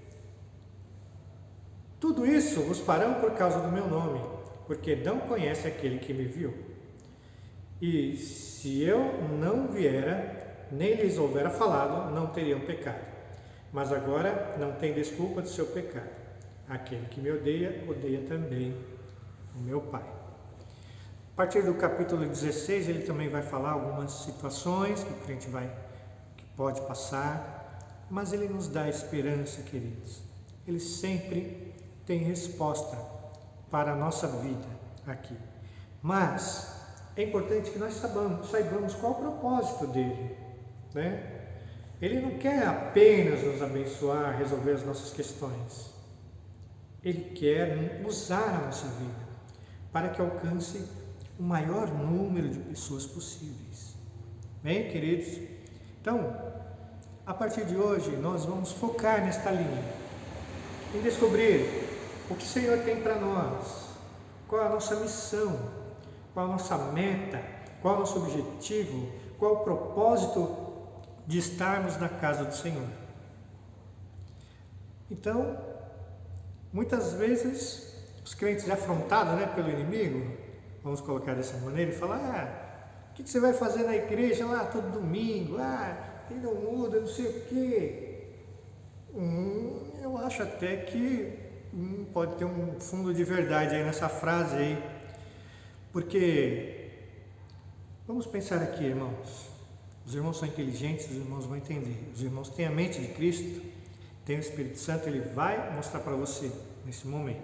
tudo isso vos farão por causa do meu nome, porque não conhece aquele que me viu. E se eu não viera, nem lhes houvera falado, não teriam pecado. Mas agora não tem desculpa do seu pecado. Aquele que me odeia, odeia também o meu Pai. A partir do capítulo 16, ele também vai falar algumas situações que o crente que pode passar, mas ele nos dá esperança, queridos. Ele sempre tem resposta para a nossa vida aqui. Mas é importante que nós saibamos qual o propósito dele, né? Ele não quer apenas nos abençoar, resolver as nossas questões. Ele quer usar a nossa vida para que alcance o maior número de pessoas possíveis. Bem, queridos? Então, a partir de hoje, nós vamos focar nesta linha, em descobrir o que o Senhor tem para nós, qual a nossa missão, qual a nossa meta, qual o nosso objetivo, qual o propósito de estarmos na casa do Senhor. Então, muitas vezes, os crentes afrontados, né, pelo inimigo, vamos colocar dessa maneira, e falar: o que você vai fazer na igreja lá todo domingo? Quem não muda, não sei o quê. Eu acho até que pode ter um fundo de verdade aí nessa frase aí, porque vamos pensar aqui, irmãos. Os irmãos são inteligentes, os irmãos vão entender. Os irmãos têm a mente de Cristo, têm o Espírito Santo, ele vai mostrar para você nesse momento.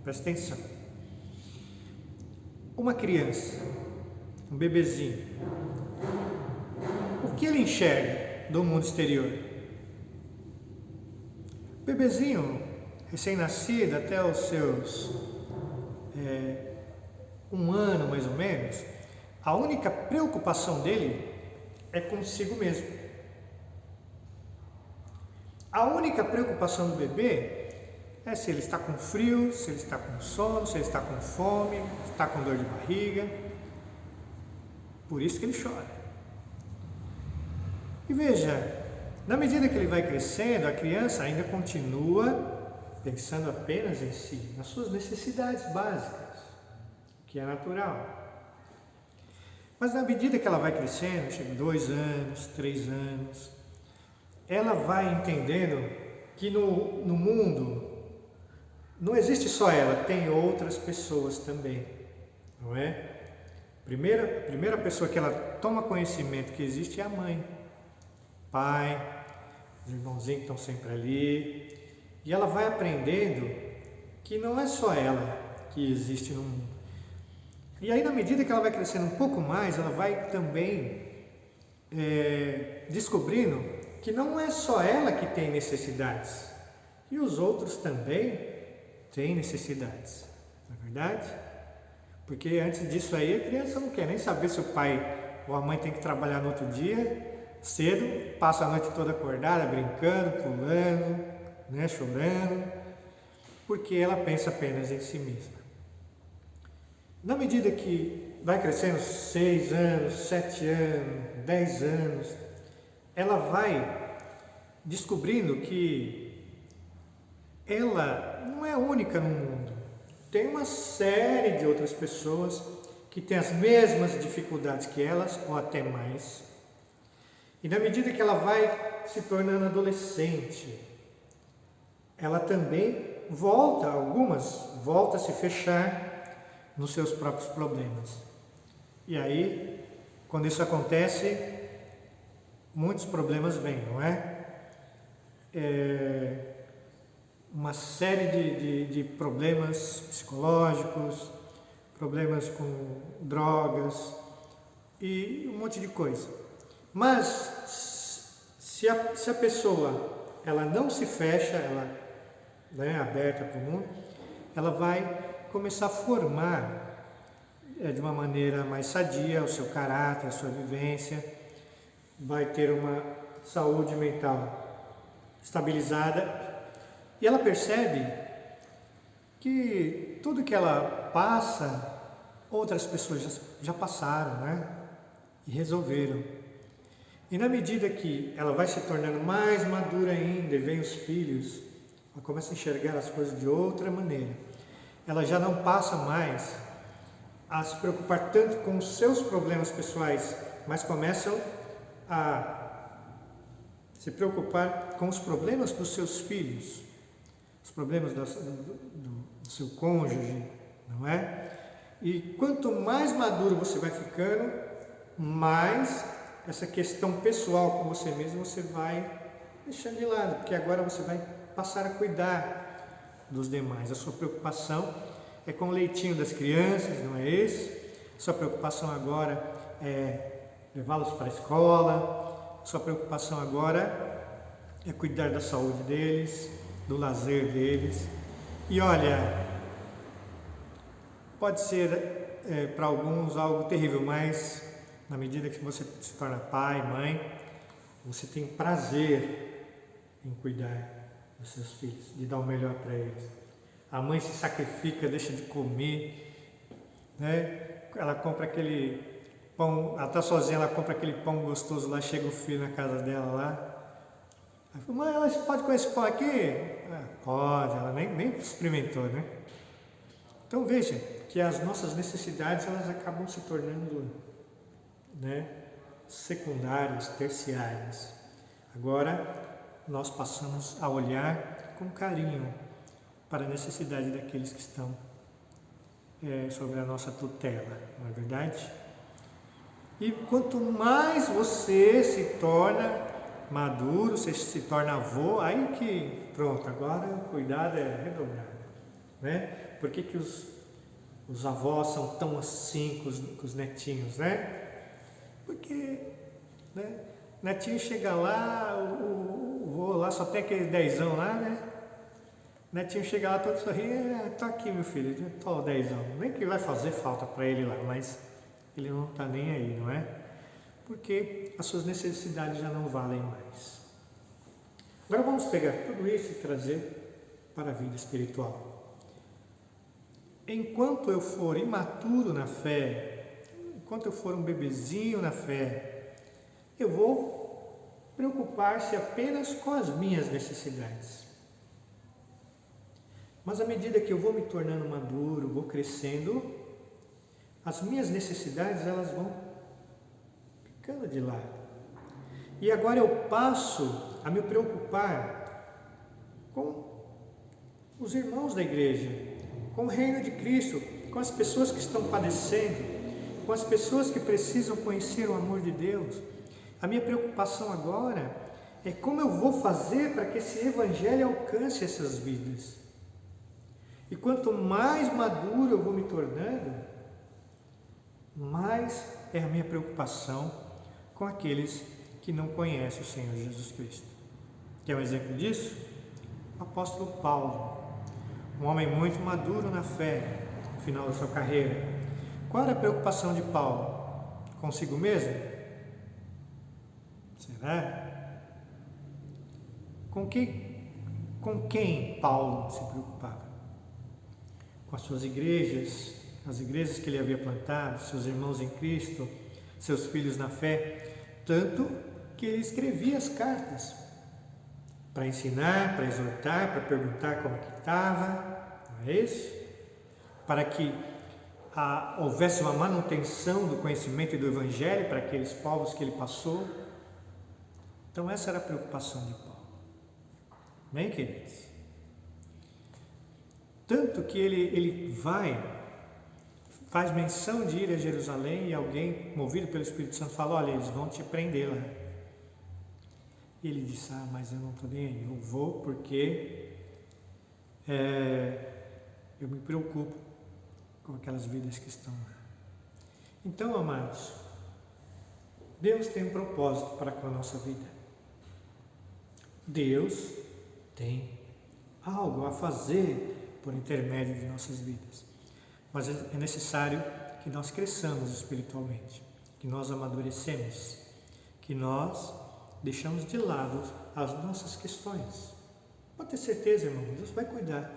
Presta atenção. Uma criança, um bebezinho, o que ele enxerga do mundo exterior? O bebezinho, recém-nascido, até os seus 1 ano mais ou menos, a única preocupação dele é consigo mesmo. A única preocupação do bebê é se ele está com frio, se ele está com sono, se ele está com fome, se está com dor de barriga. Por isso que ele chora. E veja, na medida que ele vai crescendo, a criança ainda continua pensando apenas em si, nas suas necessidades básicas, que é natural. Mas na medida que ela vai crescendo, chega 2 anos, 3 anos, ela vai entendendo que no mundo não existe só ela, tem outras pessoas também, não é? A primeira pessoa que ela toma conhecimento que existe é a mãe, pai, os irmãozinhos que estão sempre ali, e ela vai aprendendo que não é só ela que existe no mundo. E aí, na medida que ela vai crescendo um pouco mais, ela vai também descobrindo que não é só ela que tem necessidades, e os outros também têm necessidades, não é verdade? Porque antes disso aí, a criança não quer nem saber se o pai ou a mãe tem que trabalhar no outro dia, cedo, passa a noite toda acordada, brincando, pulando, né, chorando, porque ela pensa apenas em si mesma. Na medida que vai crescendo 6 anos, 7 anos, 10 anos, ela vai descobrindo que ela não é única no mundo. Tem uma série de outras pessoas que têm as mesmas dificuldades que elas, ou até mais. E na medida que ela vai se tornando adolescente, ela também volta a se fechar nos seus próprios problemas. E aí, quando isso acontece, muitos problemas vêm, não é? Uma série de problemas psicológicos, problemas com drogas e um monte de coisa. Mas se a pessoa ela não se fecha, ela é aberta para o mundo, ela vai começar a formar de uma maneira mais sadia o seu caráter, a sua vivência, vai ter uma saúde mental estabilizada e ela percebe que tudo que ela passa, outras pessoas já passaram, né? E resolveram. E na medida que ela vai se tornando mais madura ainda e vem os filhos, ela começa a enxergar as coisas de outra maneira. Ela já não passa mais a se preocupar tanto com os seus problemas pessoais, mas começam a se preocupar com os problemas dos seus filhos, os problemas do seu cônjuge, não é? E quanto mais maduro você vai ficando, mais essa questão pessoal com você mesmo você vai deixando de lado, porque agora você vai passar a cuidar dos demais. A sua preocupação é com o leitinho das crianças, não é esse? A sua preocupação agora é levá-los para a escola. A sua preocupação agora é cuidar da saúde deles, do lazer deles. E olha, pode ser para alguns algo terrível, mas na medida que você se torna pai, mãe, você tem prazer em cuidar dos seus filhos, de dar o melhor para eles. A mãe se sacrifica, deixa de comer, né? Ela compra pão, ela está sozinha, ela compra aquele pão gostoso lá, chega o filho na casa dela lá. Aí fala, mãe, você pode comer esse pão aqui? Ah, pode, ela nem experimentou, né? Então veja que as nossas necessidades elas acabam se tornando, né, secundárias, terciárias. Agora nós passamos a olhar com carinho para a necessidade daqueles que estão sobre a nossa tutela, não é verdade? E quanto mais você se torna maduro, você se torna avô, aí que pronto, agora o cuidado é redobrado, né? Por que os avós são tão assim com os netinhos, né? Porque, né, netinho chega lá, o vô lá só tem aquele dezão lá, né? Netinho chega lá todo sorrindo, tá aqui meu filho, tô 10 anos. Nem que vai fazer falta para ele lá, mas ele não tá nem aí, não é? Porque as suas necessidades já não valem mais. Agora vamos pegar tudo isso e trazer para a vida espiritual. Enquanto eu for imaturo na fé, enquanto eu for um bebezinho na fé, eu vou preocupar-se apenas com as minhas necessidades. Mas à medida que eu vou me tornando maduro, vou crescendo, as minhas necessidades elas vão ficando de lado. E agora eu passo a me preocupar com os irmãos da igreja, com o reino de Cristo, com as pessoas que estão padecendo, com as pessoas que precisam conhecer o amor de Deus. A minha preocupação agora é como eu vou fazer para que esse evangelho alcance essas vidas. E quanto mais maduro eu vou me tornando, mais é a minha preocupação com aqueles que não conhecem o Senhor Jesus Cristo. Quer um exemplo disso? O apóstolo Paulo, um homem muito maduro na fé, no final da sua carreira. Qual era a preocupação de Paulo? Consigo mesmo? Será? Com quem Paulo se preocupava? Com as suas igrejas, as igrejas que ele havia plantado, seus irmãos em Cristo, seus filhos na fé, tanto que ele escrevia as cartas para ensinar, para exortar, para perguntar como que estava, não é isso? Para que houvesse uma manutenção do conhecimento e do Evangelho para aqueles povos que ele passou. Então essa era a preocupação de Paulo. Bem, queridos? Tanto que ele faz menção de ir a Jerusalém e alguém, movido pelo Espírito Santo, fala, olha, eles vão te prender lá. E ele disse, mas eu não estou nem aí, eu vou porque eu me preocupo com aquelas vidas que estão lá. Então, amados, Deus tem um propósito para com a nossa vida. Deus tem algo a fazer por intermédio de nossas vidas. Mas é necessário que nós cresçamos espiritualmente, que nós amadurecemos, que nós deixamos de lado as nossas questões. Pode ter certeza, irmão, Deus vai cuidar.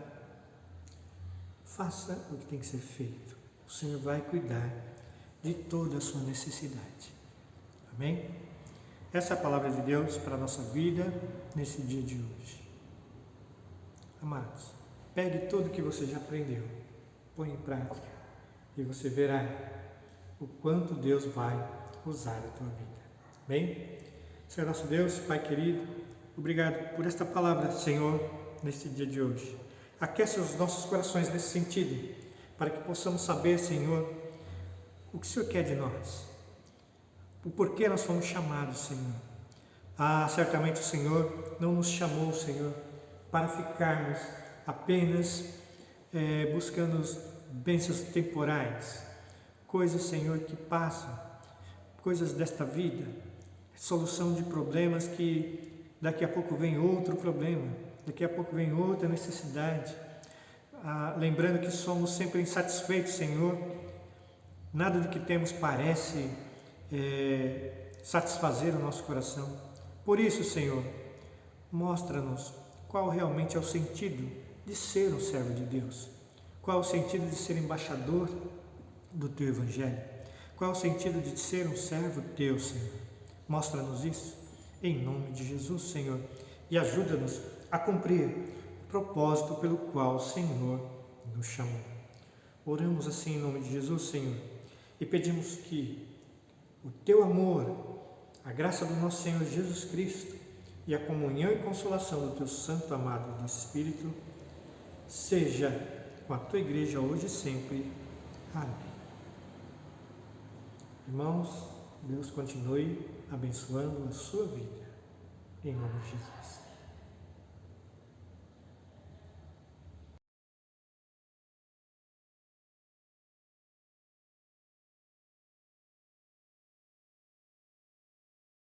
Faça o que tem que ser feito. O Senhor vai cuidar de toda a sua necessidade. Amém? Essa é a palavra de Deus para a nossa vida nesse dia de hoje. Amados, pegue tudo que você já aprendeu, põe em prática e você verá o quanto Deus vai usar a tua vida. Bem? Senhor nosso Deus, Pai querido, obrigado por esta palavra, Senhor, neste dia de hoje. Aquece os nossos corações nesse sentido, para que possamos saber, Senhor, o que o Senhor quer de nós, o porquê nós fomos chamados, Senhor. Certamente o Senhor não nos chamou, Senhor, para ficarmos apenas buscando bênçãos temporais, coisas, Senhor, que passam, coisas desta vida, solução de problemas que daqui a pouco vem outro problema, daqui a pouco vem outra necessidade. Lembrando que somos sempre insatisfeitos, Senhor, nada do que temos parece satisfazer o nosso coração. Por isso, Senhor, mostra-nos qual realmente é o sentido de ser um servo de Deus, qual é o sentido de ser embaixador do Teu Evangelho. Qual é o sentido de ser um servo teu, Senhor? Mostra-nos isso, em nome de Jesus, Senhor, e ajuda-nos a cumprir o propósito pelo qual o Senhor nos chamou. Oramos assim em nome de Jesus, Senhor, e pedimos que o teu amor, a graça do nosso Senhor Jesus Cristo e a comunhão e consolação do teu santo amado Espírito seja com a tua igreja hoje e sempre. Amém. Irmãos, Deus continue abençoando a sua vida. Em nome de Jesus.